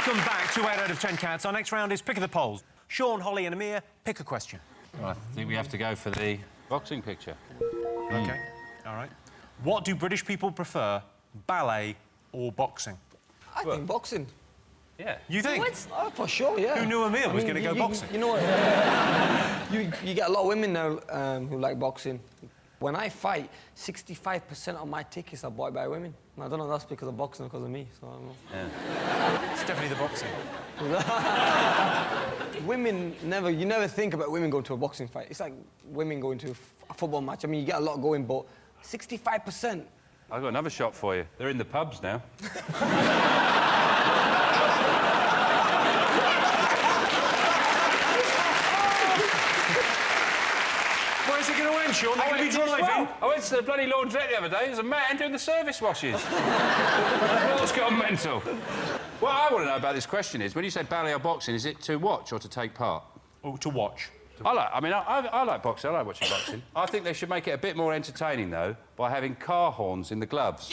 Welcome back to 8 out of 10 Cats. Our next round is Pick of the Polls. Sean, Holly and Amir, pick a question. Well, I think we have to go for the boxing picture. OK. All right. What do British people prefer, ballet or boxing? I think boxing. Yeah. You think? What? Oh, for sure, yeah. Who knew Amir was going to go boxing? You know what? you get a lot of women now who like boxing. When I fight, 65% of my tickets are bought by women. And I don't know if that's because of boxing or because of me, so I don't know. Yeah. It's definitely the boxing. Women never... You never think about women going to a boxing fight. It's like women going to a football match. I mean, you get a lot going, but 65%. I've got another shot for you. They're in the pubs now. Where's it going to end, Sean? They're going to be driving. I went to the bloody laundrette the other day. There's a man doing the service washes. What's gone mental? What I want to know about this question is, when you say ballet or boxing, is it to watch or to take part? Oh, to watch. I like boxing. I like watching boxing. I think they should make it a bit more entertaining, though, by having car horns in the gloves.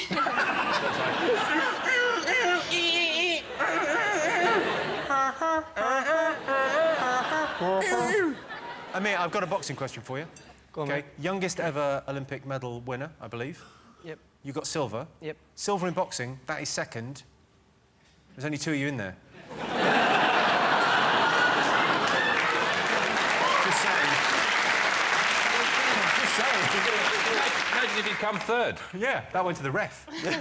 Amir, I've got a boxing question for you. Go on, OK. mate. Youngest ever Olympic medal winner, I believe. Yep. You got silver. Yep. Silver in boxing, that is second. There's only 2 of you in there. Just saying. Just saying. Imagine if he'd come third. Yeah, that went to the ref. 28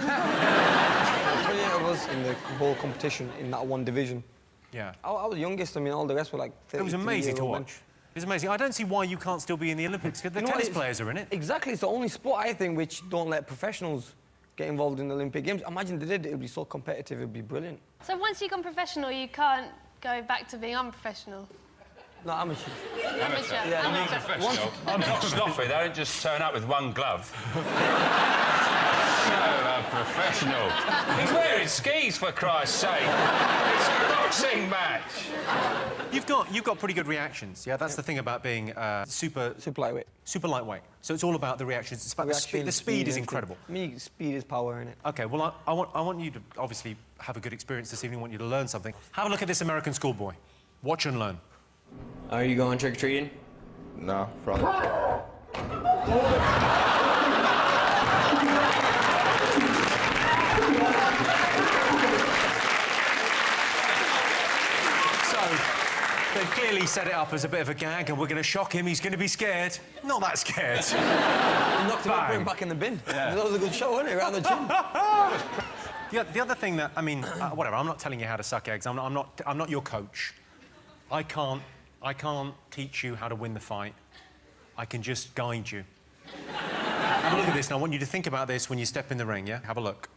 of us in the whole competition in that one division. Yeah. I was the youngest. I mean, all the rest were like 30. It was amazing to watch. It was amazing. I don't see why you can't still be in the Olympics, because the tennis players are in it. Exactly. It's the only sport, I think, which don't let professionals get involved in the Olympic Games. Imagine they did, it would be so competitive, it would be brilliant. So once you've gone professional, you can't go back to being unprofessional? No, amateur. Amateur. Yeah, Amateur. Professional. I'm not sloppy. They don't just turn up with one glove. So professional. He's wearing skis, for Christ's sake. It's a boxing match. You've got pretty good reactions. Yeah, that's the thing about being super lightweight. Super lightweight. So it's all about the reactions. It's about the speed. The speed is incredible. Me, speed is power, innit? OK, well, I want you to obviously have a good experience this evening. I want you to learn something. Have a look at this American schoolboy. Watch and learn. Are you going trick-or-treating? No, probably. They've clearly set it up as a bit of a gag, and we're going to shock him. He's going to be scared. Not that scared. Knocked him up, put him back in the bin. Yeah. That was a good show, wasn't it? Around the gym. The other thing that, I mean, whatever. I'm not telling you how to suck eggs. I'm not your coach. I can't teach you how to win the fight. I can just guide you. Have a look at this, and I want you to think about this when you step in the ring. Yeah, have a look.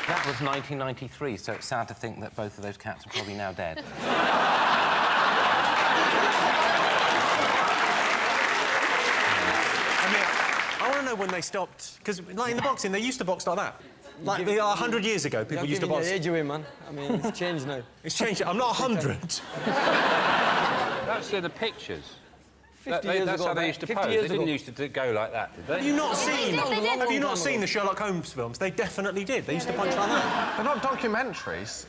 That was 1993, so it's sad to think that both of those cats are probably now dead. I want to know when they stopped, because like in the boxing, they used to box like that. Like 100 years ago, people used to box. You're age away, man. I mean, it's changed now. It's changed. I'm not 100. That's the pictures. 50 years that's ago, how they used to pose. They didn't used to go like that, did they? Have you not seen? They did. Have you not seen the Sherlock Holmes films? They definitely did. They used to punch like that. They're not documentaries.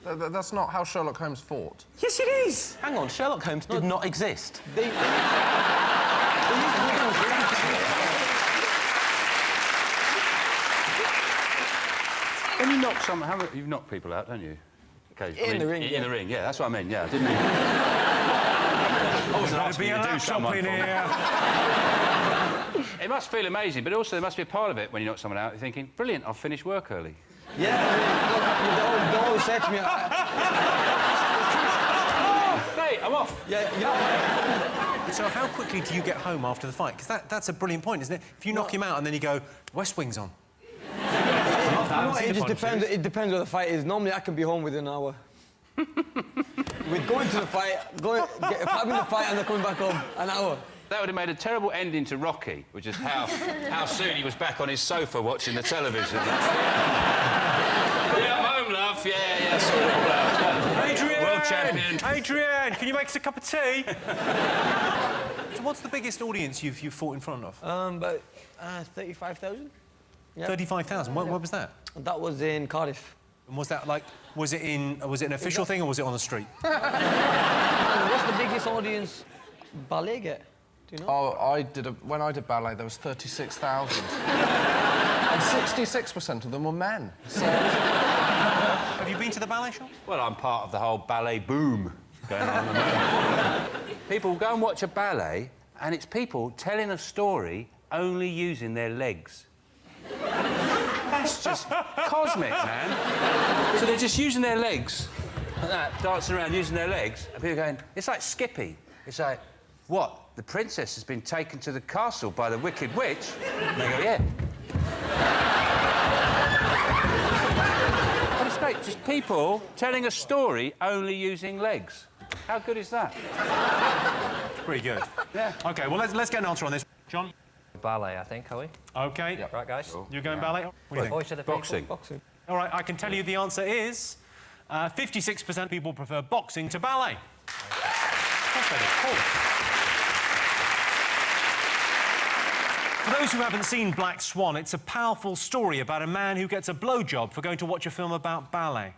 That's not how Sherlock Holmes fought. Yes, it is. Hang on, Sherlock Holmes did not exist. They used to When you knock someone, you've knocked people out, don't you? Occasionally. In the ring, In the ring, yeah. That's what I mean. Yeah, I didn't. I wasn't asking you to do something. It must feel amazing, but also there must be a part of it when you knock someone out. You're thinking, brilliant, I'll finish work early. Yeah, I mean, they always said to me... Hey, I'm off. Yeah, you know... So how quickly do you get home after the fight? Because that's a brilliant point, isn't it? If you knock him out and then you go, West Wing's on. It just depends. It depends what the fight is. Normally, I can be home within an hour. With going to the fight, having the fight and then coming back home, an hour. That would have made a terrible ending to Rocky, which is how soon he was back on his sofa watching the television. Yeah, I'm home, love. Yeah, saw it all out. Adrian! Well champion. Adrian, can you make us a cup of tea? So what's the biggest audience you've fought in front of? About 35,000. Yeah. 35,000. Where was that? That was in Cardiff. And was that like, was it an official thing or was it on the street? And what's the biggest audience Ballet get? Do you know? Oh, when I did ballet, there was 36,000. And 66% of them were men. So... Have you been to the ballet shop? Well, I'm part of the whole ballet boom going on at the moment. People go and watch a ballet, and it's people telling a story only using their legs. That's just cosmic, man. So they're just using their legs, like that, dancing around using their legs, and people going, it's like Skippy. It's like, what? The princess has been taken to the castle by the Wicked Witch? And they go, yeah. But it's great, just people telling a story only using legs. How good is that? Pretty good. Yeah. OK, well, let's get an answer on this. John? Ballet, I think, are we? OK. Yep. Right, guys. You're going ballet? What do you think? Voice of the people. Boxing. All right, I can tell you the answer is 56% of people prefer boxing to ballet. That's very cool. For those who haven't seen Black Swan, it's a powerful story about a man who gets a blowjob for going to watch a film about ballet.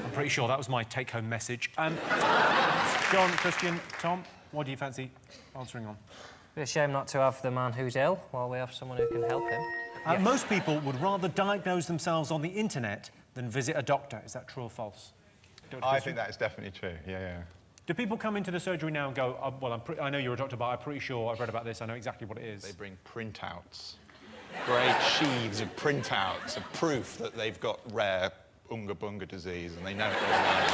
I'm pretty sure that was my take-home message. John, Christian, Tom, what do you fancy answering on? It's a shame not to have the man who's ill while we have someone who can help him. Most people would rather diagnose themselves on the internet than visit a doctor. Is that true or false? I think that is definitely true, yeah. Do people come into the surgery now and go, well, I know you're a doctor, but I'm pretty sure I've read about this, I know exactly what it is? They bring printouts. Great sheaves of printouts of proof that they've got rare Unga Bunga disease and they know it all about.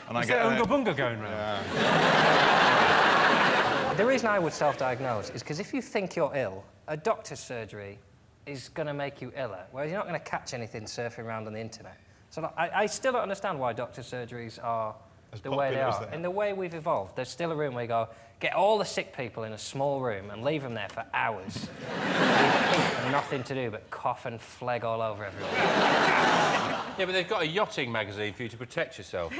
And Is there Unga Bunga going round? Yeah. The reason I would self-diagnose is because if you think you're ill, a doctor's surgery is going to make you iller, whereas you're not going to catch anything surfing around on the internet. So like, I still don't understand why doctor surgeries are the way they are. In the way we've evolved, there's still a room where you go, get all the sick people in a small room and leave them there for hours. And nothing to do but cough and phlegm all over everyone. Yeah, but they've got a yachting magazine for you to protect yourself.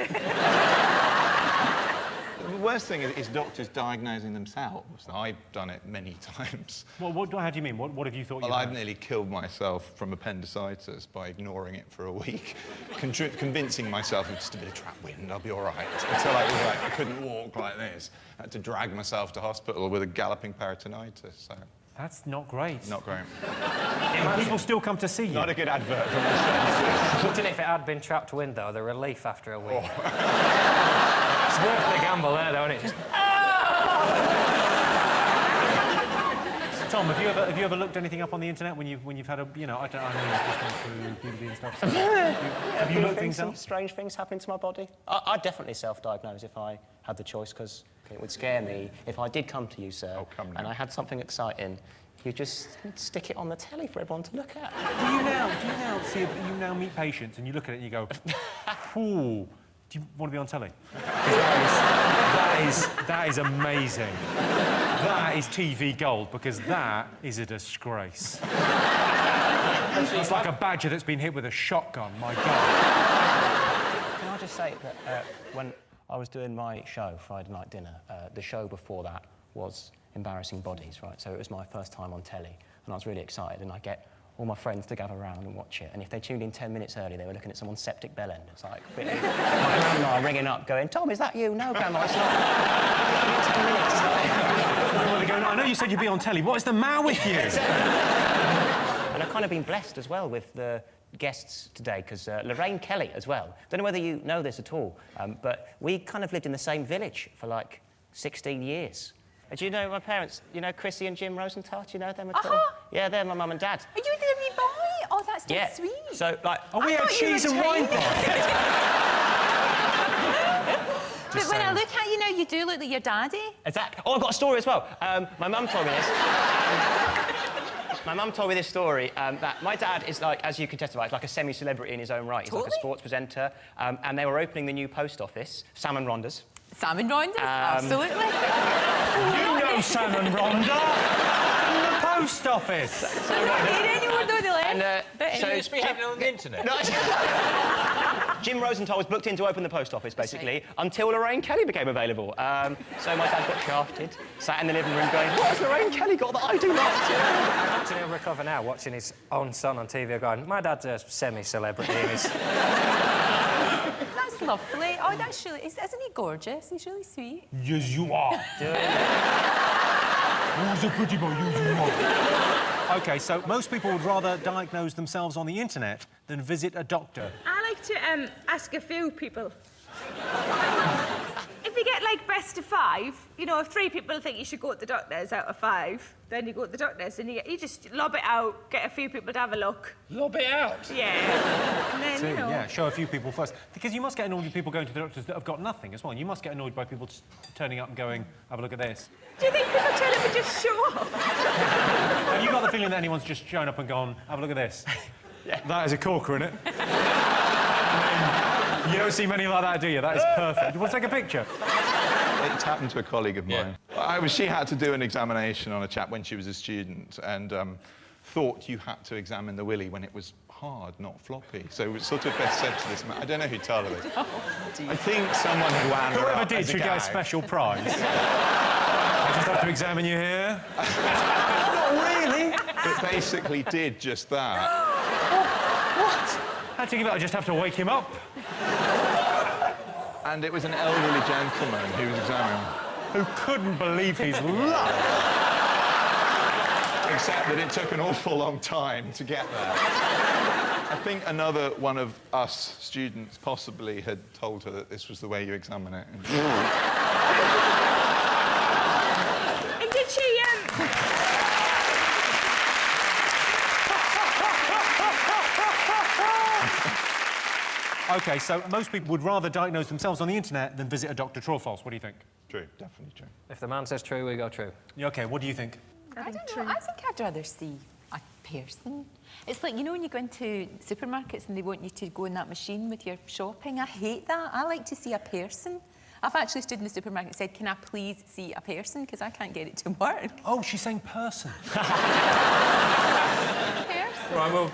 The worst thing is doctors diagnosing themselves. I've done it many times. Well, how do you mean? What have you thought Well, I've nearly killed myself from appendicitis by ignoring it for a week, convincing myself it's just a bit of trap wind, I'll be all right. Until I couldn't walk like this. I had to drag myself to hospital with a galloping peritonitis, so... That's not great. Not great. People still come to see you. Not a good advert for myself. Imagine if it had been trapped wind, though, the relief after a week. It's worth the gamble there, though, isn't it? Just... Tom, have you ever looked anything up on the internet when you've had a, I know you've just gone through puberty and stuff. Have you looked things up? Strange things happen to my body. I'd definitely self-diagnose if I had the choice, because it would scare me if I did come to you, sir, and I had something exciting. You just stick it on the telly for everyone to look at. Do you now meet patients and you look at it and you go, ooh, do you want to be on telly? That is amazing. That is TV gold, because that is a disgrace. It's like a badger that's been hit with a shotgun, my God. Can I just say that when I was doing my show, Friday Night Dinner, the show before that was Embarrassing Bodies, right? So it was my first time on telly, and I was really excited, and I get all my friends to gather around and watch it, and if they tuned in 10 minutes early, they were looking at someone's septic bell end. It's like, my grandma are ringing up, going, Tom, is that you? No, Grandma, it's not. 10 minutes. I know you said you'd be on telly. What is the matter with you? And I've kind of been blessed as well with the guests today, because Lorraine Kelly as well. Don't know whether you know this at all, but we kind of lived in the same village for like 16 years. Do you know my parents? You know Chrissy and Jim Rosenthal? Do you know them at all? Yeah, they're my mum and dad. Are you the wee boy? Oh, that's so sweet. So, like... Oh, we had cheese and wine bar. But when I look at you now, you do look like your daddy. Exactly. Oh, I've got a story as well. My mum told me this. My mum told me this story, that my dad is like, as you can testify, like a semi-celebrity in his own right. He's like a sports presenter, and they were opening the new post office, Sam and Rhonda's. Sam and Rhonda's? Absolutely. You know Sam and Rhonda from the post office. So not hear anyone know the left. And It's been happening on the internet. Jim Rosenthal was booked in to open the post office, basically, until Lorraine Kelly became available. So my dad got shafted, sat in the living room going, what has Lorraine Kelly got that I do not? I imagine he'll recover now, watching his own son on TV going, my dad's a semi-celebrity and he's... That's lovely. Oh, that's really... Isn't he gorgeous? He's really sweet. Yes, you are. Who's a pretty boy? Yes, you are. OK, so most people would rather diagnose themselves on the internet than visit a doctor. I like to ask a few people. If you get, like, best of 5, you know, if 3 people think you should go to the doctors out of 5, then you go to the doctors and you just lob it out, get a few people to have a look. Lob it out? Yeah. And then, See, you know... yeah, show a few people first. Because you must get annoyed with people going to the doctors that have got nothing as well. You must get annoyed by people just turning up and going, have a look at this. Do you think people turn up and just show up? Have you got the feeling that anyone's just shown up and gone, have a look at this? Yeah. That is a corker, isn't it? You don't see many like that, do you? That is perfect. You want to take a picture? It's happened to a colleague of mine. She had to do an examination on a chap when she was a student and thought you had to examine the willy when it was hard, not floppy. So it was sort of best said to this man. I don't know who told her this. I think someone had wound her Whoever up did as a should get a gag. special prize. I just have to examine you here. Not really. But basically did just that. What? I think I just have to wake him up. And it was an elderly gentleman who was examining. Who couldn't believe his luck. Except that it took an awful long time to get there. I think another one of us students possibly had told her that this was the way you examine it. And did she, OK, so most people would rather diagnose themselves on the internet than visit a doctor. True or false? What do you think? True, definitely true. If the man says true, we go true. Yeah, OK, what do you think? I don't know. I think I'd rather see a person. It's like, you know, when you go into supermarkets and they want you to go in that machine with your shopping? I hate that. I like to see a person. I've actually stood in the supermarket and said, can I please see a person? Because I can't get it to work. Oh, she's saying person. Person? Right, we'll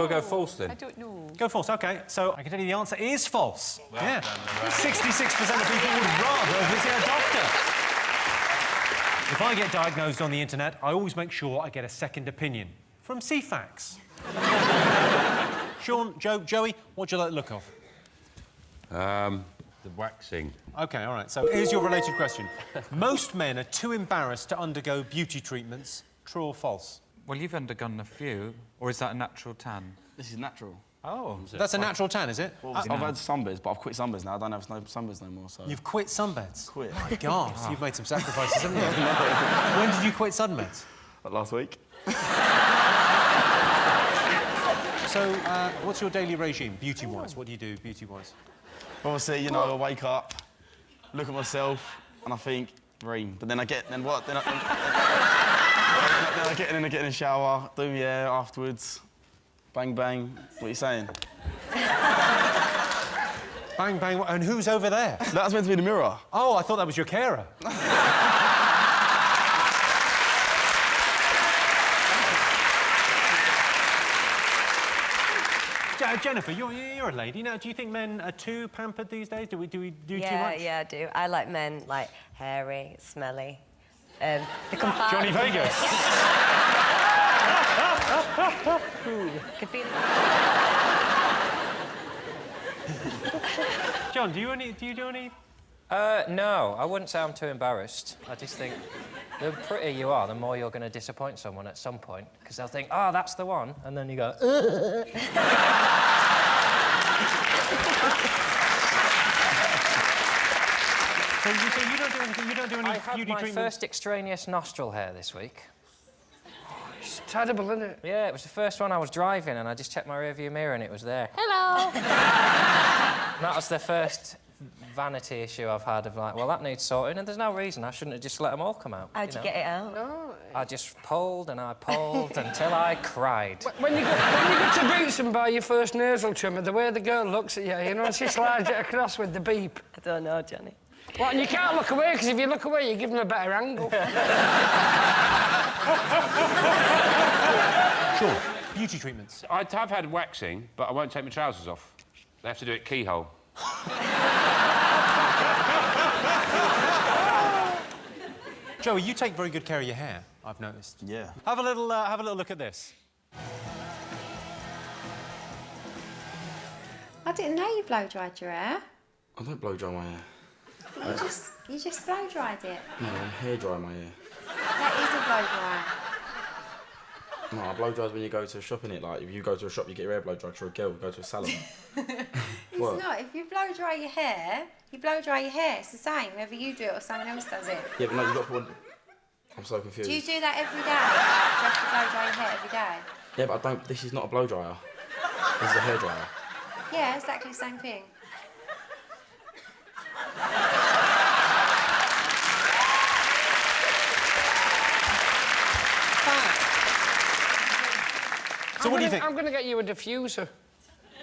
go false then. I don't know. Go false, OK. So I can tell you the answer is false. Well done, 66% of people would rather visit a doctor. If I get diagnosed on the internet, I always make sure I get a second opinion from CFAX. Sean, Joey, what do you like the look of? The waxing. OK, all right. So here's your related question. Most men are too embarrassed to undergo beauty treatments. True or false? Well, you've undergone a few, or is that a natural tan? This is natural. Oh, that's a natural tan, is it? I've had sunbeds, but I've quit sunbeds now. I don't have sunbeds no more, so... You've quit sunbeds? Quit. My God, you've made some sacrifices, haven't you? When did you quit sunbeds? Like last week. So, what's your daily regime, beauty-wise? What do you do, beauty-wise? Obviously, you know, I wake up, look at myself, and I think, Reem. But then I get, then what? Then I get in the shower, do my hair afterwards, bang, bang. What are you saying? Bang, bang, and who's over there? That's meant to be the mirror. Oh, I thought that was your carer. Jennifer, you're a lady. Now, do you think men are too pampered these days? Do we do too much? Yeah, I do. I like men, like, hairy, smelly. They come far. Johnny Vegas. Can feel it. John, do you do any? No, I wouldn't say I'm too embarrassed. I just think the prettier you are, the more you're going to disappoint someone at some point, because they'll think, oh, that's the one, and then you go, So you don't do anything, you don't do any I had beauty my treatment? first extraneous nostril hair this week. It's terrible, isn't it? Yeah, it was the first one. I was driving and I just checked my rearview mirror and it was there. Hello. That was the first vanity issue I've had of like, well, that needs sorting, and there's no reason I shouldn't have just let them all come out. How'd you get it out? No. I just pulled and I pulled until I cried. When you go to Boots and buy your first nasal trimmer, the way the girl looks at you know, she slides it across with the beep. I don't know, Johnny. What, and you can't look away, because if you look away, you give them a better angle. Sure. Beauty treatments. I have had waxing, but I won't take my trousers off. They have to do it keyhole. Joey, you take very good care of your hair, I've noticed. Yeah. Have a little look at this. I didn't know you blow-dried your hair. I don't blow dry my hair. You just blow-dried it. No, I'm hair dry my hair. That is a blow-dry. No, I blow dries when you go to a shop, innit? Like, if you go to a shop, you get your hair blow dried. For a girl, you go to a salon. It's What? not. If you blow-dry your hair, you blow-dry your hair. It's the same, whether you do it or someone else does it. Yeah, but no, you got to put one... I'm so confused. Do you do that every day? Do you have to blow-dry your hair every day? Yeah, but I don't... This is not a blow dryer. This is a hair dryer. Yeah, exactly the same thing. So what do you think? I'm going to get you a diffuser.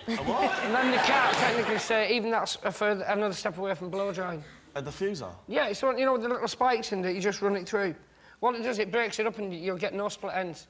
A what? And then you can't technically say even that's another step away from blow drying. A diffuser? Yeah, it's one, you know, with the little spikes in it, you just run it through. What it does, it breaks it up and you'll get no split ends.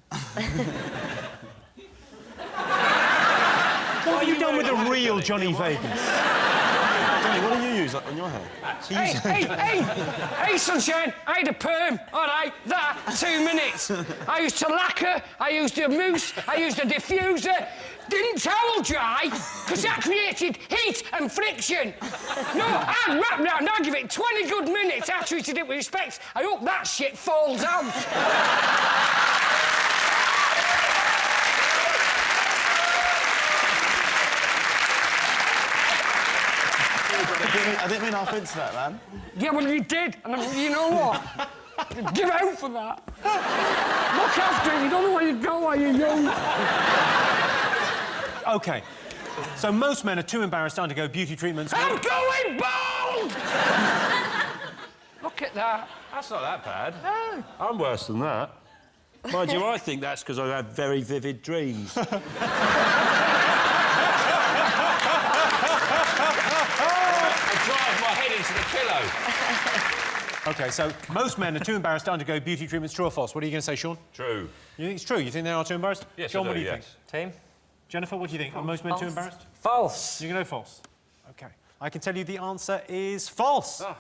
What have you done with a real Johnny Vegas? Johnny, what do you use on your hair? Hey, sunshine, I had a perm, all right, that, 2 minutes. I used to lacquer, I used a mousse, I used a diffuser. Didn't towel dry, because that created heat and friction. No, I'd wrap that and I'd give it 20 good minutes. I treated it with respect. I hope that shit falls out. I didn't mean no offence to that, man. Yeah, well, you did. And you know what? Give out for that. Look after it. You don't know where you go while you're young. OK. So most men are too embarrassed to undergo beauty treatments. I'm going bald! Look at that. That's not that bad. Oh. I'm worse than that. Mind you, I think that's because I have very vivid dreams. Drive my head into the pillow. OK, so most men are too embarrassed to undergo beauty treatments. True or false? What are you going to say, Sean? True. You think it's true? You think they are too embarrassed? Yes, Sean, I do, what do you yes. think? Team? Jennifer, what do you think? Are most men too embarrassed? False. You're going to go false? OK. I can tell you the answer is false. Oh.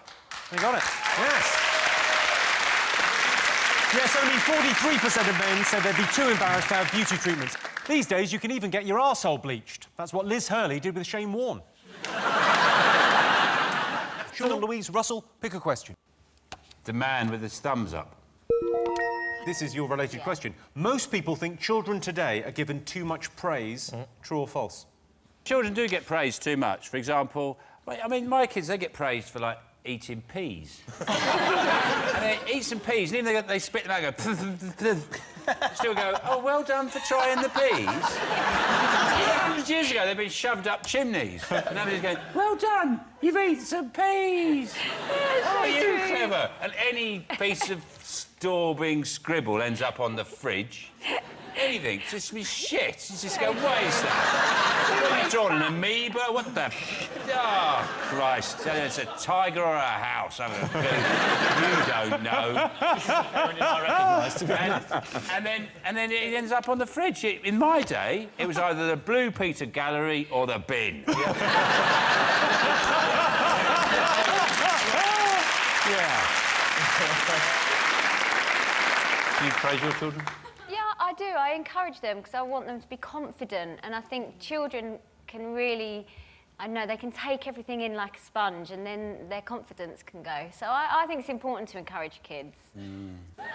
You got it. Yes. Yes, only 43% of men said they'd be too embarrassed to have beauty treatments. These days, you can even get your arsehole bleached. That's what Liz Hurley did with Shane Warne. Sean, Louise, Russell, pick a question. The man with his thumbs up. This is your related question. Most people think children today are given too much praise. True or false? Children do get praised too much. For example, I mean, my kids, they get praised for, like, eating peas. And they eat some peas, and even they spit them out and go... Still go, oh, well done for trying the peas. 100 years ago, they've been shoved up chimneys. And now they're going, well done, you've eaten some peas. Oh, you're clever. And any piece of daubing scribble ends up on the fridge. Anything, just be shit. You just go, what is that? What have you drawn, an amoeba? What the... Oh, Christ. It's a tiger or a house. I don't know. You don't know. And then it ends up on the fridge. In my day, it was either the Blue Peter Gallery or the bin. Yeah. Do you praise your children? Yeah, I do. I encourage them because I want them to be confident, and I think children can really, I know, they can take everything in like a sponge, and then their confidence can go. So I think it's important to encourage kids. My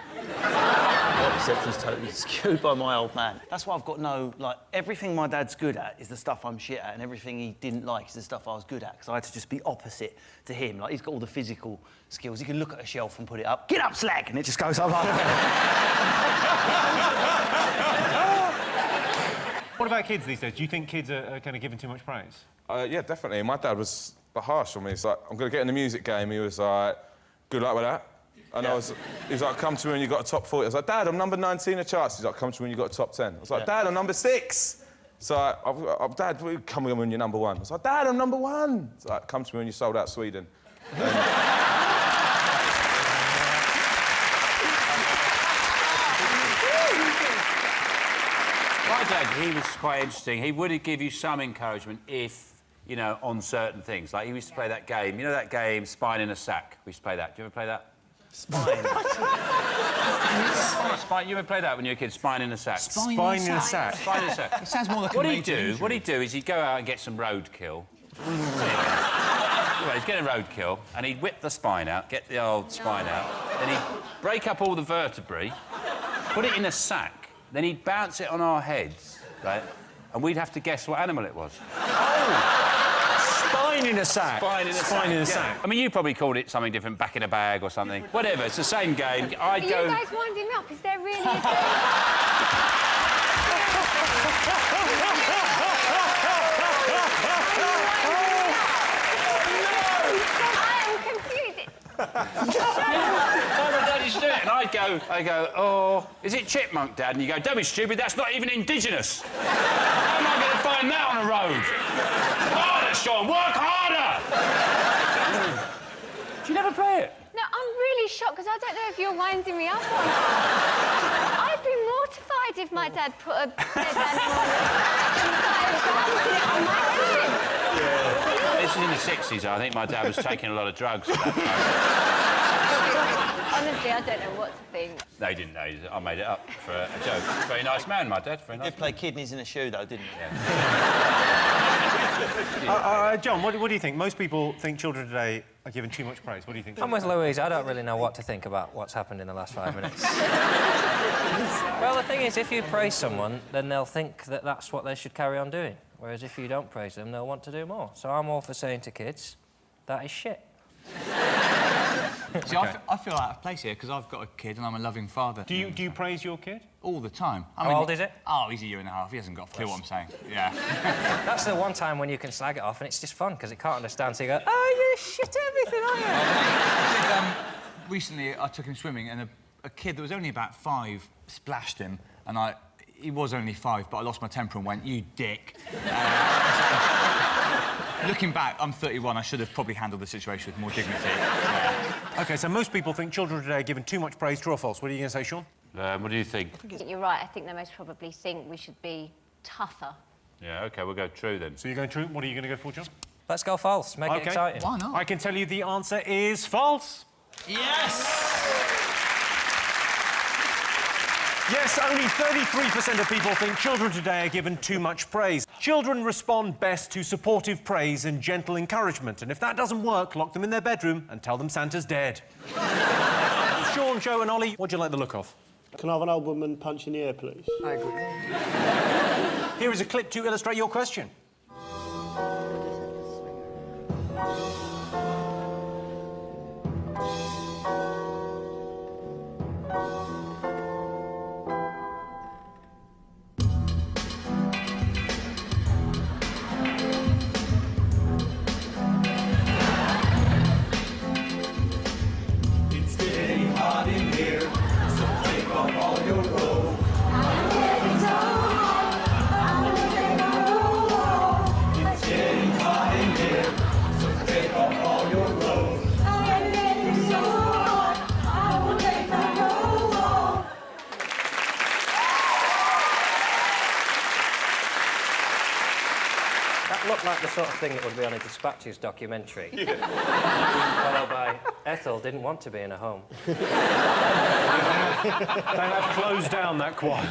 perception's totally skewed by my old man. That's why I've got no, like, everything my dad's good at is the stuff I'm shit at, and everything he didn't like is the stuff I was good at, because I had to just be opposite to him. Like, he's got all the physical skills. He can look at a shelf and put it up. Get up, slag! And it just goes up like What about kids these days? Do you think kids are kind of given too much praise? Yeah, definitely. My dad was harsh on me. He's like, I'm going to get in the music game. He was like, good luck with that. And he was like, come to me when you got a top 40. I was like, Dad, I'm number 19 in the charts. He's like, come to me when you got a top 10. I was like, Dad, I'm number 6. So Dad, come when you're number 1. I was like, Dad, I'm number 1. It's like, come to me when you sold out Sweden. Right, My dad, he was quite interesting. He would give you some encouragement if, you know, on certain things. Like, he used to play that game. You know that game, Spine in a Sack? We used to play that. Do you ever play that? Spine. Spine. You ever play that when you were a kid? Spine in a Sack. Spine in a sack. Spine in a Sack. It sounds more like what a he'd major do, injury. what he'd do is he'd go out and get some roadkill. Well, he'd get a roadkill and he'd whip the spine out, get the old spine out, then he'd break up all the vertebrae, put it in a sack, then he'd bounce it on our heads, right? And we'd have to guess what animal it was. Spine in a sack. Spine in a Spine in a sack. sack. I mean, you probably called it something different, back in a bag or something. Whatever, it's the same game. Are you guys winding me up? Is there really a And I'd go, oh, is it chipmunk, Dad? And you go, don't be stupid, that's not even indigenous. How am I going to find that on a road? Harder, Sean, work harder! Do you never play it? No, I'm really shocked because I don't know if you're winding me up or not. I'd be mortified if my dad put a dead animal on and started dancing it on my head. This is in the 60s, I think my dad was taking a lot of drugs at that time. Honestly, I don't know what to think. They didn't know. I made it up for a joke. Very nice man, my dad. Very nice. He did play kidneys in a shoe, though, didn't he? John, what do you think? Most people think children today are given too much praise. What do you think? I'm with Louise. I don't really know what to think about what's happened in the last 5 minutes. Well, the thing is, if you praise someone, then they'll think that that's what they should carry on doing. Whereas if you don't praise them, they'll want to do more. So I'm all for saying to kids, that is shit. See, I feel out of place here because I've got a kid and I'm a loving father. Do you praise your kid? All the time. How old is it? Oh, he's a year and a half. He hasn't got a clue what I'm saying. Yeah. That's the one time when you can slag it off and it's just fun because it can't understand, so you go, oh, you shit everything, aren't you? Recently, I took him swimming and a kid that was only about 5 splashed him and he was only 5, but I lost my temper and went, you dick. Looking back, I'm 31. I should have probably handled the situation with more dignity. Yeah. OK, so most people think children today are given too much praise. True or false? What are you going to say, Sean? What do you think? I think you're right. I think they most probably think we should be tougher. Yeah, OK, we'll go true then. So you're going true. What are you going to go for, John? Let's go false. Make it exciting. Why not? I can tell you the answer is false. Yes! Yes, only 33% of people think children today are given too much praise. Children respond best to supportive praise and gentle encouragement, and if that doesn't work, lock them in their bedroom and tell them Santa's dead. Sean, Joe and Ollie, what do you like the look of? Can I have an old woman punch in the air, please? I agree. Here is a clip to illustrate your question. Looked like the sort of thing that would be on a Dispatches documentary. Followed by Ethel didn't want to be in a home. They have closed down that choir.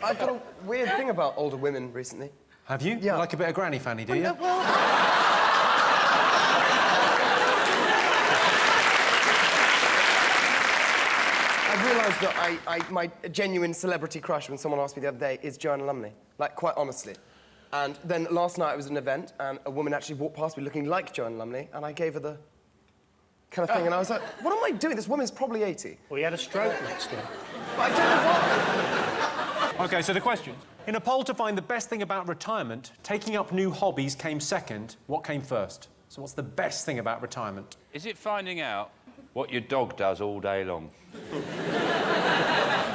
I've got a weird thing about older women recently. Have you? Yeah. Like a bit of granny fanny, do you? I've realised that my genuine celebrity crush when someone asked me the other day is Joanna Lumley. Like, quite honestly. And then last night I was at an event and a woman actually walked past me looking like Joanna Lumley and I gave her the kind of thing and I was like, what am I doing? This woman's probably 80. Well, he had a stroke next to him. But I don't know what. OK, so the question. In a poll to find the best thing about retirement, taking up new hobbies came second. What came first? So what's the best thing about retirement? Is it finding out what your dog does all day long?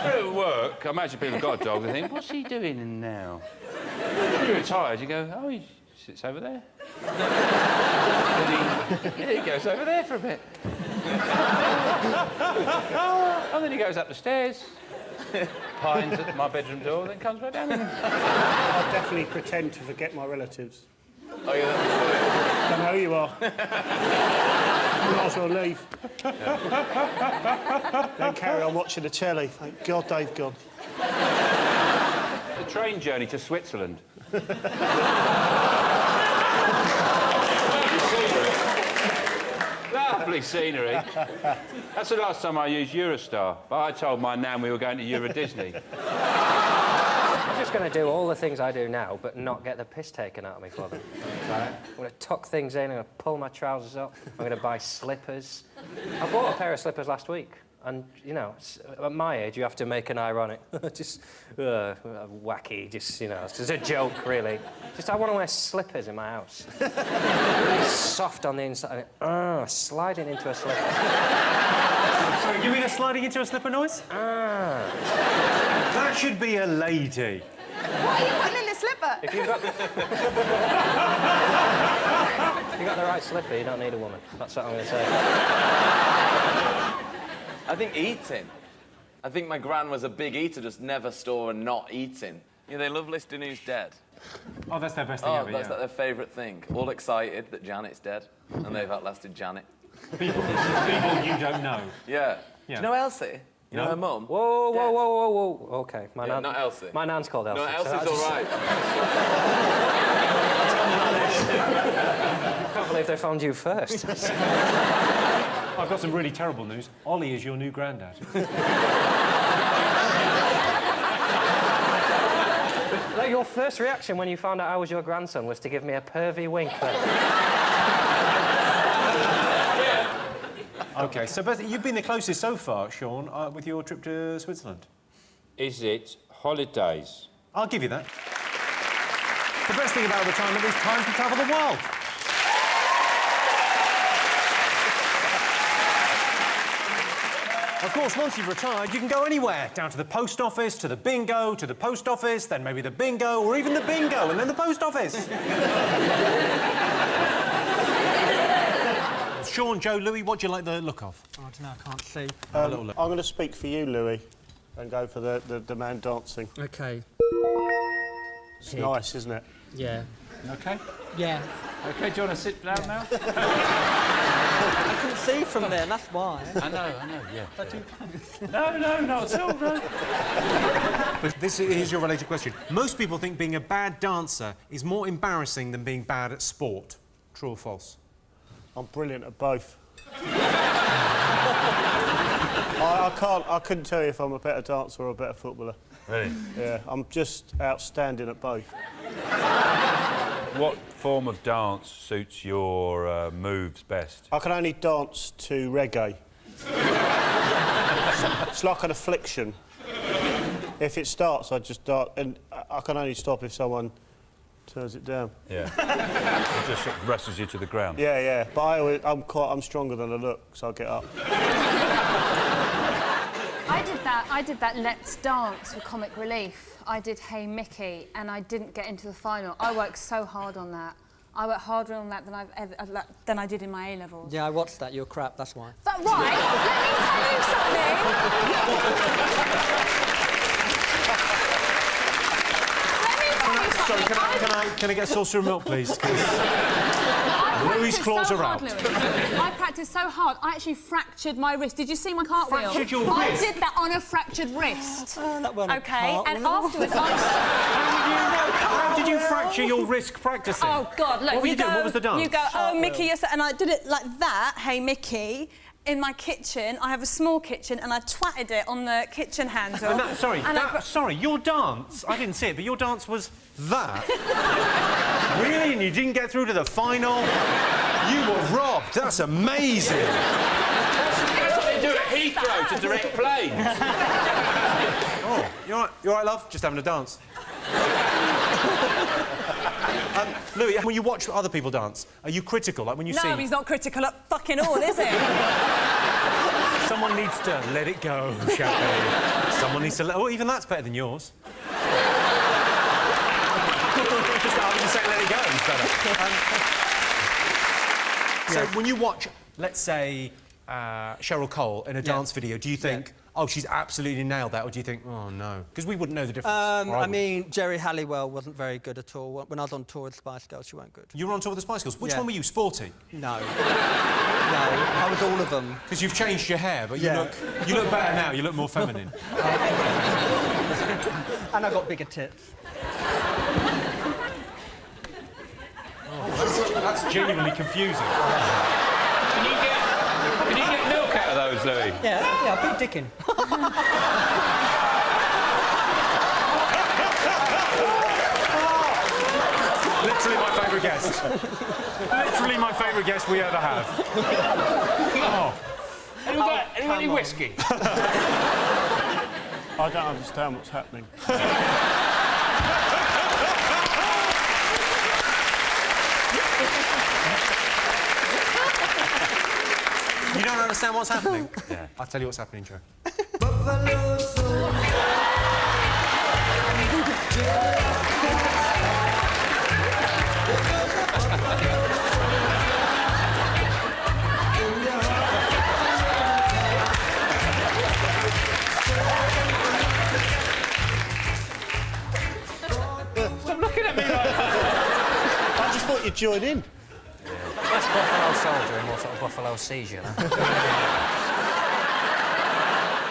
At work, I imagine people have got a dog and think, what's he doing now? When you're retired, you go, oh, he sits over there. Then he goes over there for a bit. And then he goes up the stairs. Pines at my bedroom door, then comes right down. I'll definitely pretend to forget my relatives. Oh, yeah, that's Don't know who you are. You might as well leave. Then carry on watching the telly. Thank God they've gone. The train journey to Switzerland. Lovely scenery. That's the last time I used Eurostar, but I told my nan we were going to Euro Disney. I'm just going to do all the things I do now, but not get the piss taken out of me for them. Right? I'm going to tuck things in, I'm going to pull my trousers up, I'm going to buy slippers. I bought a pair of slippers last week, and, you know, at my age, you have to make an ironic, just wacky, just, you know, it's just a joke, really. Just, I want to wear slippers in my house. Really soft on the inside, and sliding into a slipper. Sorry, give me the sliding into a slipper noise? That should be a lady. What are you putting in the slipper? If you've got the right slipper, you don't need a woman. That's what I'm going to say. I think eating. I think my gran was a big eater, just never store and not eating. You know, they love listing who's dead. Oh, that's their best thing ever, that's like their favourite thing. All excited that Janet's dead, and they've outlasted Janet. People you don't know. Yeah. Do you know Elsie? You know her mum? Whoa. OK, my nan... not Elsie. My nan's called Elsie. No, Elsie's all right. I can't believe they found you first. I've got some really terrible news. Ollie is your new granddad. Like, your first reaction when you found out I was your grandson was to give me a pervy wink. OK, so Beth, you've been the closest so far, Sean, with your trip to Switzerland. Is it holidays? I'll give you that. The best thing about retirement is time to travel the world. Of course, once you've retired, you can go anywhere. Down to the post office, to the bingo, to the post office, then maybe the bingo, or even the bingo, and then the post office. Sean, Joe, Louis, what do you like the look of? I don't know, I can't see. Have a little look. I'm going to speak for you, Louis, and go for the man dancing. OK. It's nice, isn't it? Yeah. OK? Yeah. OK, do you want to sit down now? I couldn't see from there, that's why. I know, yeah. No, not at all, no. But here's your related question. Most people think being a bad dancer is more embarrassing than being bad at sport. True or false? I'm brilliant at both. I couldn't tell you if I'm a better dancer or a better footballer. Really? Yeah, I'm just outstanding at both. What form of dance suits your moves best? I can only dance to reggae. It's like an affliction. If it starts, I just dance, and I can only stop if someone turns it down. Yeah. It just sort of wrestles you to the ground. Yeah. But I'm stronger than I look, so I get up. I did that Let's Dance with Comic Relief. I did Hey Mickey, and I didn't get into the final. I worked so hard on that. I worked harder on that than I did in my A-levels. Yeah, I watched that. You're crap, that's why. But right, Sorry, can I get a saucer of milk, please? Louis' claws are out. I practiced so hard, I actually fractured my wrist. Did you see my cartwheel? Fractured your wrist? I did that on a fractured wrist. That wasn't a OK, and cartwheel. afterwards How did you fracture your wrist practicing? Oh, God, look, What were you doing? What was the dance? You go, oh, Mickey, yes, and I did it like that, Hey Mickey. In my kitchen, I have a small kitchen, and I twatted it on the kitchen handle. Sorry, your dance, I didn't see it, but your dance was that? Really? And you didn't get through to the final? You were robbed. That's amazing. That's what they do at Heathrow to direct planes. Oh, you all right, love? Just having a dance. Louis, when you watch other people dance, are you critical? Like when you see... No, he's not critical at fucking all, is he? Someone needs to let it go, shall we? Someone needs to let... Oh, even that's better than yours. Just I would say let it go is better. So when you watch, let's say, Cheryl Cole in a dance video, do you think, oh, she's absolutely nailed that, or do you think, oh, no? Because we wouldn't know the difference. I mean, Jerry Halliwell wasn't very good at all. When I was on tour with the Spice Girls, she weren't good. You were on tour with the Spice Girls? Which Yeah. one were you, Sporty? No. No, I was all of them. Because you've changed your hair, but you look better now. You look more feminine. And I got bigger tits. That's genuinely confusing. Can you get milk out of those, Louis? Yeah, big dicking. Literally my favourite guest. Literally my favourite guest we ever have. Oh. Anyone got any whiskey? I don't understand what's happening. You don't understand what's happening? Yeah. I'll tell you what's happening, Joe. Stop looking at me like that. I just thought you'd join in. That's Buffalo Soldier and more sort of Buffalo Seizure.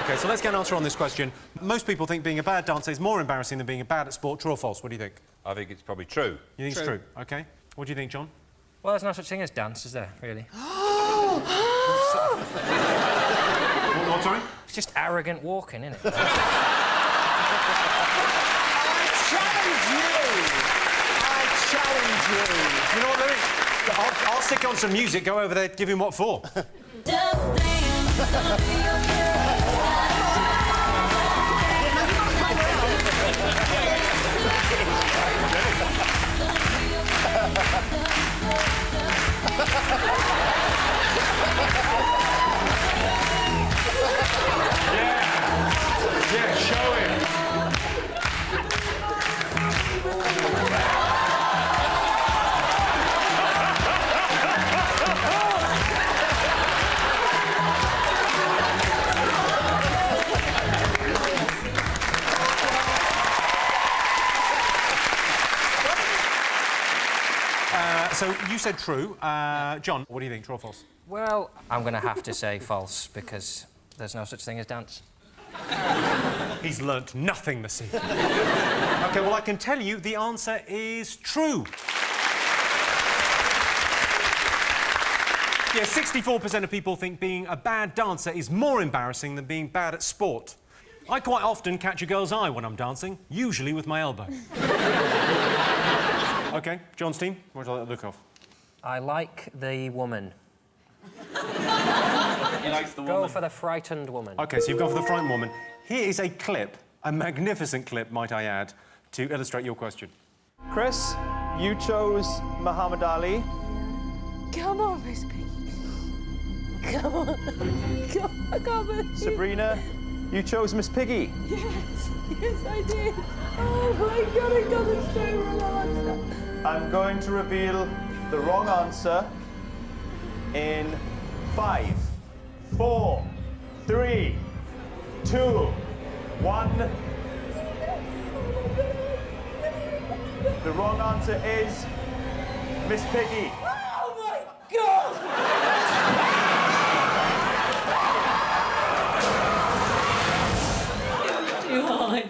OK, so let's get an answer on this question. Most people think being a bad dancer is more embarrassing than being bad at sport. True or false? What do you think? I think it's probably true. You think it's true? OK. What do you think, John? Well, there's no such thing as dance, is there, really? What, sorry? It's just arrogant walking, isn't it? You know what, Louis? I'll stick on some music, go over there, give him what for. Yeah, show him. So you said true. John, what do you think, true or false? Well, I'm going to have to say false, because there's no such thing as dance. He's learnt nothing this evening. OK, well, I can tell you the answer is true. Yeah, 64% of people think being a bad dancer is more embarrassing than being bad at sport. I quite often catch a girl's eye when I'm dancing, usually with my elbow. OK, John's team, what would you like to look off? I like the woman. He likes the woman. Go for the frightened woman. OK, so you've gone for the frightened woman. Here is a clip, a magnificent clip, might I add, to illustrate your question. Chris, you chose Muhammad Ali. Come on, Miss Piggy. Come on. Come on, I can't believe. Sabrina, you chose Miss Piggy. Yes, I did. Oh my God, I got the straight wrong answer. I'm going to reveal the wrong answer in 5, 4, 3, 2, 1. The wrong answer is Miss Piggy. Oh my God! Too hard.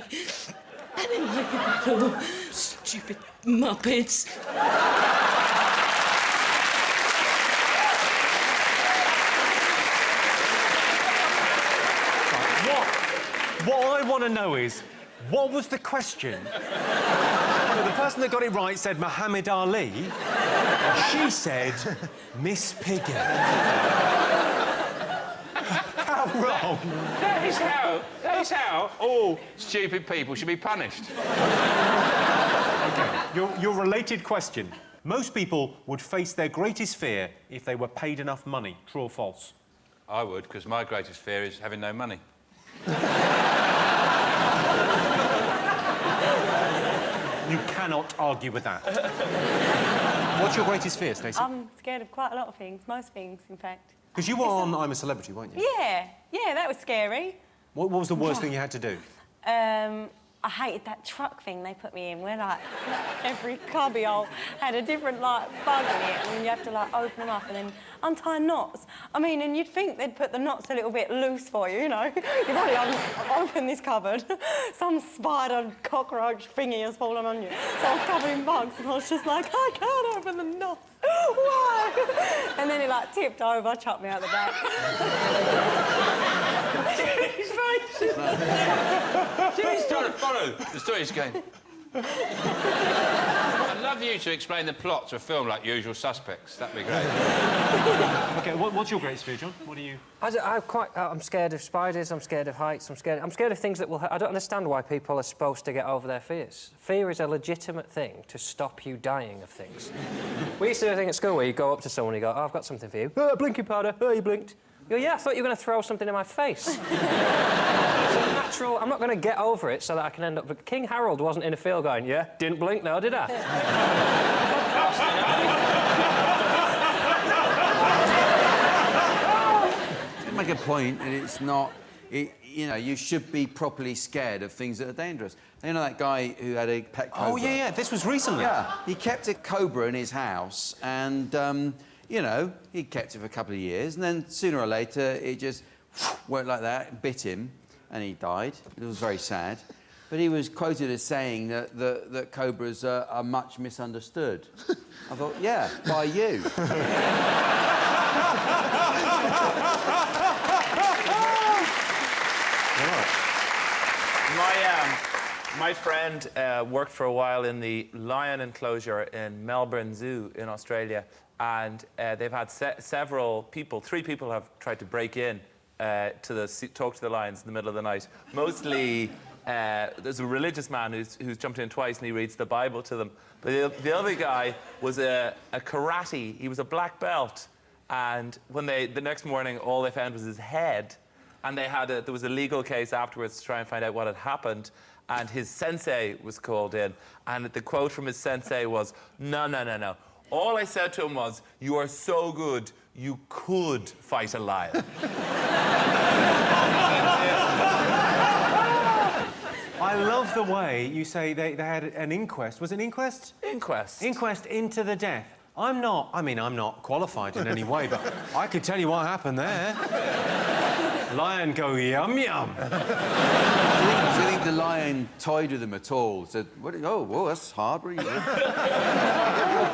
I didn't like it at all. Stupid Muppets. What I want to know is, what was the question? So the person that got it right said Muhammad Ali. She said Miss Piggy. How wrong? That is how all stupid people should be punished. OK, your related question. Most people would face their greatest fear if they were paid enough money. True or false? I would, because my greatest fear is having no money. You cannot argue with that. What's your greatest fear, Stacey? I'm scared of quite a lot of things, most things, in fact. Because you were on I'm a Celebrity, weren't you? Yeah, that was scary. What was the worst thing you had to do? I hated that truck thing they put me in, where like every cubbyhole had a different like bug in it, and then you have to like open them up and then untie knots. I mean, and you'd think they'd put the knots a little bit loose for you, you know. You've already opened this cupboard, some spider cockroach thingy has fallen on you. So I was covered in bugs, and I was just like, I can't open the knots. Why? And then it like tipped over, chucked me out the back. Jimmy's trying to follow the story. He's going... I'd love you to explain the plot to a film like Usual Suspects. That'd be great. OK, what's your greatest fear, John? What are you... I'm scared of spiders, I'm scared of heights, I'm scared of things that will... I don't understand why people are supposed to get over their fears. Fear is a legitimate thing to stop you dying of things. We used to do a thing at school where you go up to someone and you go, oh, I've got something for you. Oh, blinking powder. Oh, you blinked. You go, yeah, I thought you were going to throw something in my face. It's natural. I'm not going to get over it so that I can end up... But King Harold wasn't in a field going, yeah, didn't blink though, did I? You make a point, and it's not... you know, you should be properly scared of things that are dangerous. You know that guy who had a pet cobra? Oh, yeah, this was recently. Yeah, he kept a cobra in his house, and... you know, he kept it for a couple of years, and then sooner or later it just went like that, bit him, and he died. It was very sad. But he was quoted as saying that cobras are much misunderstood. I thought, yeah, by you. My friend worked for a while in the lion enclosure in Melbourne Zoo in Australia, and they've had several people, 3 people have tried to break in to talk to the lions in the middle of the night. Mostly, there's a religious man who's jumped in twice and he reads the Bible to them. But the other guy was a karate, he was a black belt, and when the next morning all they found was his head, and there was a legal case afterwards to try and find out what had happened, and his sensei was called in, and the quote from his sensei was, no. All I said to him was, you are so good, you could fight a lion. I love the way you say they had an inquest. Was it an inquest? Inquest. Inquest into the death. I'm not qualified in any way, but I could tell you what happened there. Lion go yum yum. Do you think the lion toyed with him at all? Said, whoa, that's hard. What are you doing?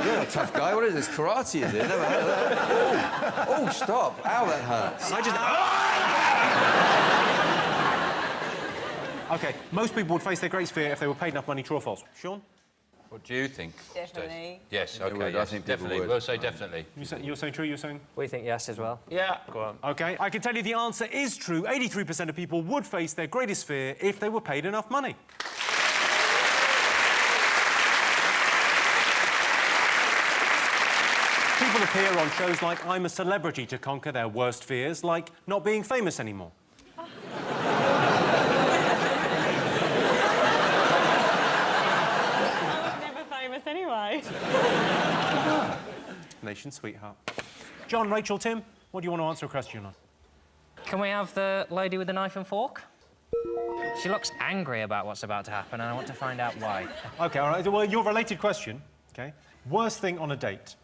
You're a tough guy. What is this? Karate, is it? Never heard of that. Oh, stop. Ow, that hurts. OK, most people would face their greatest fear if they were paid enough money, true or false? Sean? What do you think? Definitely. Yes, They OK, would. yes, I think people definitely. would. We'll say definitely. You're saying true, you're saying? We think yes as well. Yeah, go on. OK, I can tell you the answer is true. 83% of people would face their greatest fear if they were paid enough money. People appear on shows like I'm a Celebrity to conquer their worst fears, like not being famous anymore. Anyway. Nation sweetheart. John, Rachel, Tim, what do you want to answer a question on? Can we have the lady with the knife and fork? She looks angry about what's about to happen, and I want to find out why. OK, all right. Well, your related question, OK? Worst thing on a date,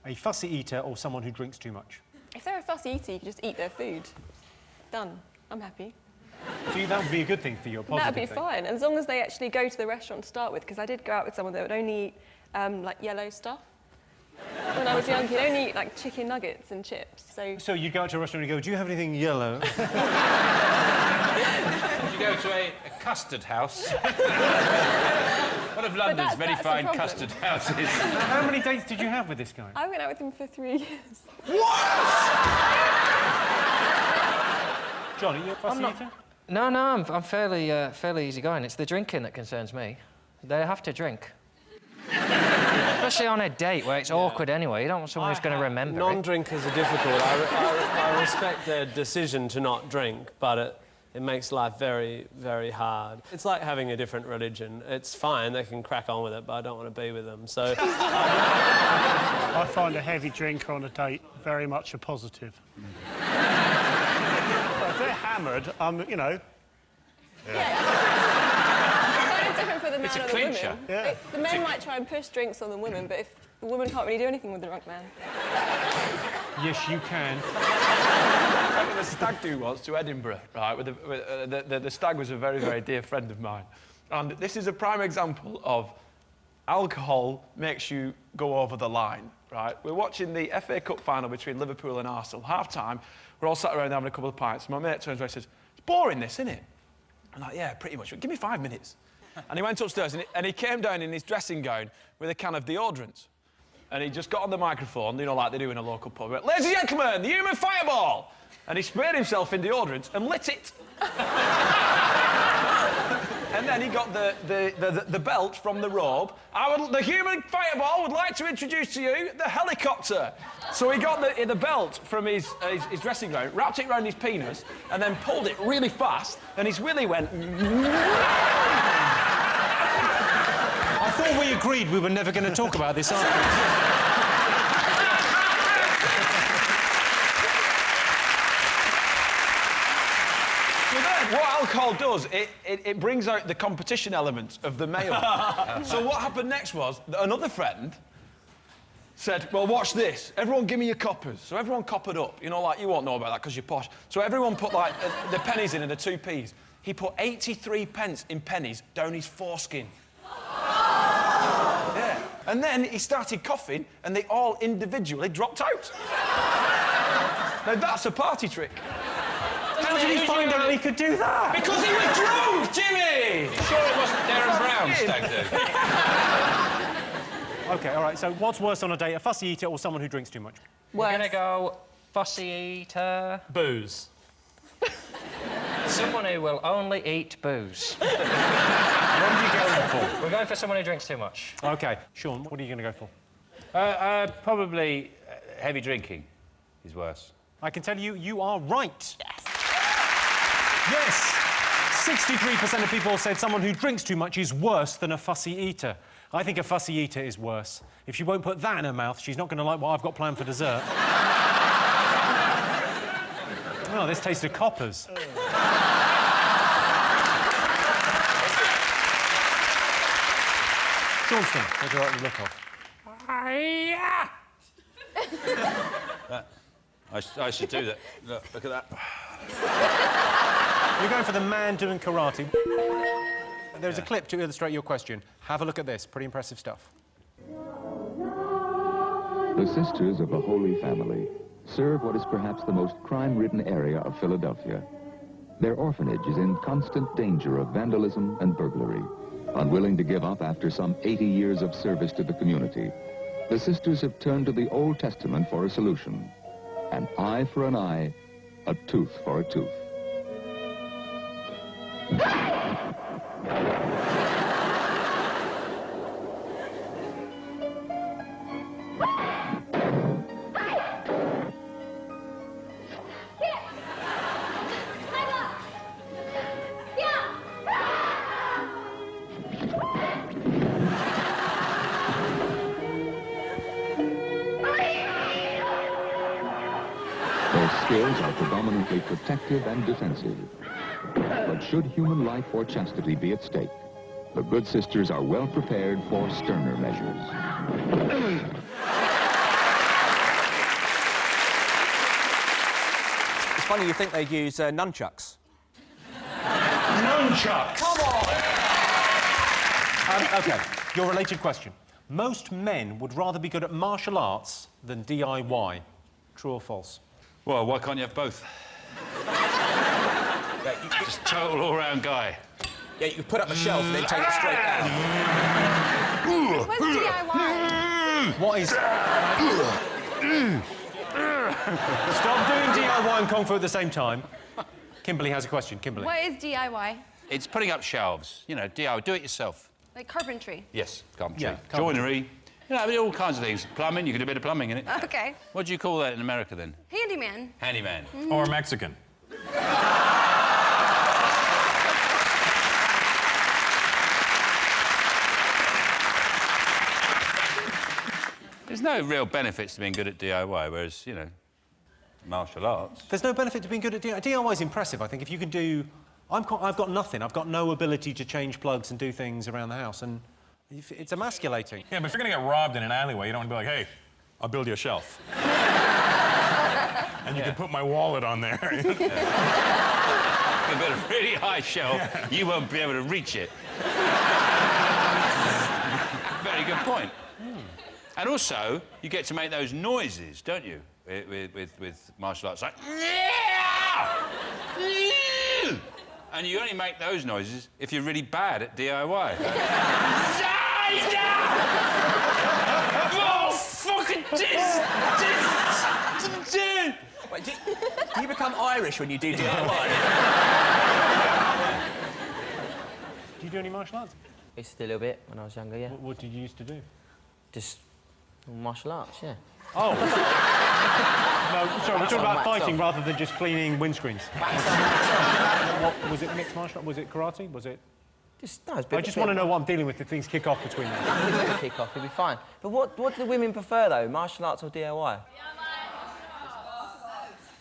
a fussy eater or someone who drinks too much? If they're a fussy eater, you can just eat their food. Done. I'm happy. So that would be a good thing for you, a positive That'd be thing. fine, as long as they actually go to the restaurant to start with, because I did go out with someone that would only eat, like, yellow stuff. When I was young, he'd only eat, like, chicken nuggets and chips, So you'd go out to a restaurant and you go, do you have anything yellow? Would you go to a custard house? One of London's very fine custard houses. How many dates did you have with this guy? I went out with him for 3 years. John, are you a fussy eater? No, I'm fairly easygoing. It's the drinking that concerns me. They have to drink. Especially on a date where it's awkward anyway. You don't want someone who's going to remember Non-drinkers are difficult. I respect their decision to not drink, but it makes life very, very hard. It's like having a different religion. It's fine, they can crack on with it, but I don't want to be with them, so... I find a heavy drinker on a date very much a positive. If they're hammered, you know, It's kind of different for the man It's a and the clincher. women. The men might try and push drinks on the women, but if the woman can't really do anything with the drunk man. Yes, you can. I went on a stag do once to Edinburgh, right? The stag was a very, very dear friend of mine. And this is a prime example of alcohol makes you go over the line, right? We're watching the FA Cup final between Liverpool and Arsenal. Half-time, we're all sat around having a couple of pints. My mate turns around and says, "It's boring, this, isn't it?" I'm like, "Yeah, pretty much. Give me 5 minutes." And he went upstairs and he came down in his dressing gown with a can of deodorant. And he just got on the microphone, you know, like they do in a local pub. He went, "Ladies and gentlemen, the human fireball!" And he sprayed himself in deodorant and lit it. And then he got the belt from the robe. The human fireball would like to introduce to you the helicopter. So he got the belt from his dressing gown, wrapped it around his penis, and then pulled it really fast, and his willy went... I thought we agreed we were never going to talk about this afterwards. What alcohol does, it brings out the competition element of the male. So what happened next was, another friend said, "Well, watch this. Everyone give me your coppers." So everyone coppered up. You know, like, you won't know about that because you're posh. So everyone put, like, the pennies in and the 2p's. He put 83 pence in pennies down his foreskin. Yeah. And then he started coughing, and they all individually dropped out. Now, that's a party trick. How did he find out he could do that? Because he was drunk, Jimmy! You sure it wasn't Darren Brown stag do? OK, all right, so what's worse on a date, a fussy eater or someone who drinks too much? We're going to go fussy eater. Booze. Someone who will only eat booze. What are you going for? We're going for someone who drinks too much. OK, Sean, what are you going to go for? Probably heavy drinking is worse. I can tell you, you are right. Yes! 63% of people said someone who drinks too much is worse than a fussy eater. I think a fussy eater is worse. If she won't put that in her mouth, she's not going to like what I've got planned for dessert. Oh, this tastes of coppers. Johnston, what do you like the look of? I should do that. Look at that. You're going for the man doing karate. There's a clip to illustrate your question. Have a look at this. Pretty impressive stuff. The Sisters of the Holy Family serve what is perhaps the most crime-ridden area of Philadelphia. Their orphanage is in constant danger of vandalism and burglary. Unwilling to give up after some 80 years of service to the community, the sisters have turned to the Old Testament for a solution. An eye for an eye, a tooth for a tooth. Their skills are predominantly protective and defensive. But should human life or chastity be at stake, the good sisters are well prepared for sterner measures. It's funny you think they'd use nunchucks. Nunchucks! Come on! OK, your related question. Most men would rather be good at martial arts than DIY. True or false? Well, why can't you have both? Just total all-round guy. Yeah, you put up a shelf and then take it straight down. Where's DIY? What is... Stop doing DIY and Kung Fu at the same time. Kimberly has a question. Kimberly. What is DIY? It's putting up shelves. You know, DIY, do it yourself. Like carpentry? Yes, carpentry. Yeah, carpentry. Joinery. You know, I mean, all kinds of things. Plumbing, you can do a bit of plumbing in it. Okay. What do you call that in America, then? Handyman. Handyman. Mm. Or a Mexican. There's no real benefits to being good at DIY, whereas, you know, martial arts. There's no benefit to being good at DIY. DIY is impressive, I think. If you can do I've got nothing. I've got no ability to change plugs and do things around the house, and it's emasculating. Yeah, but if you're going to get robbed in an alleyway, you don't want to be like, hey, I'll build you a shelf. And you can put my wallet on there. You've got a really high shelf, you won't be able to reach it. Very good point. And also, you get to make those noises, don't you, with martial arts, like... And you only make those noises if you're really bad at DIY. Oh, fucking Wait, do you become Irish when you do DIY? Do you do any martial arts? I used to do a little bit when I was younger, yeah. What did you used to do? Just martial arts, yeah. Oh. No, sorry, we're talking about fighting rather than just cleaning windscreens. What, was it mixed martial art? Was it karate? Was it... I just want to know what I'm dealing with if things kick off between them. Nothing kick off, it'll be fine. But what do the women prefer, though? Martial arts or DIY?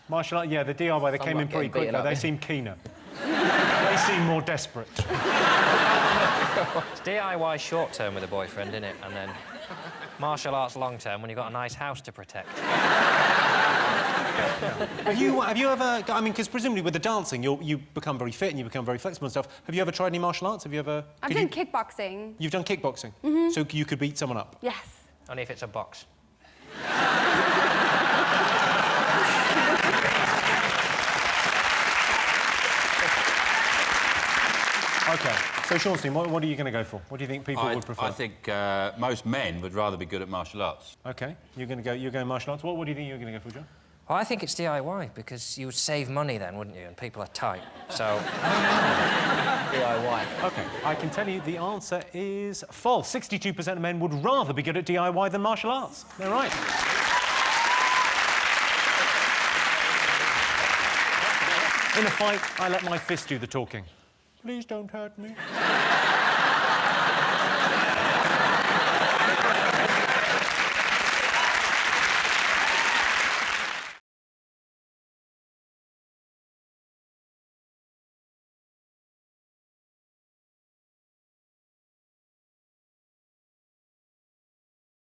Martial art, yeah, the DIY, they came in pretty quick, though. They seem keener. They seem more desperate. It's DIY short-term with a boyfriend, isn't it? And then martial arts long-term when you've got a nice house to protect. Have you ever... I mean, because presumably with the dancing, you become very fit and you become very flexible and stuff. Have you ever tried any martial arts? Have you ever... I've done kickboxing. You've done kickboxing? Mm-hmm. So you could beat someone up? Yes. Only if it's a box. OK, so Seanstein, what are you going to go for? What do you think people would prefer? I think most men would rather be good at martial arts. OK, you're going martial arts. What do you think you're going to go for, John? Well, I think it's DIY, because you would save money then, wouldn't you? And people are tight, so... DIY. OK, I can tell you the answer is false. 62% of men would rather be good at DIY than martial arts. They're right. In a fight, I let my fist do the talking. Please don't hurt me.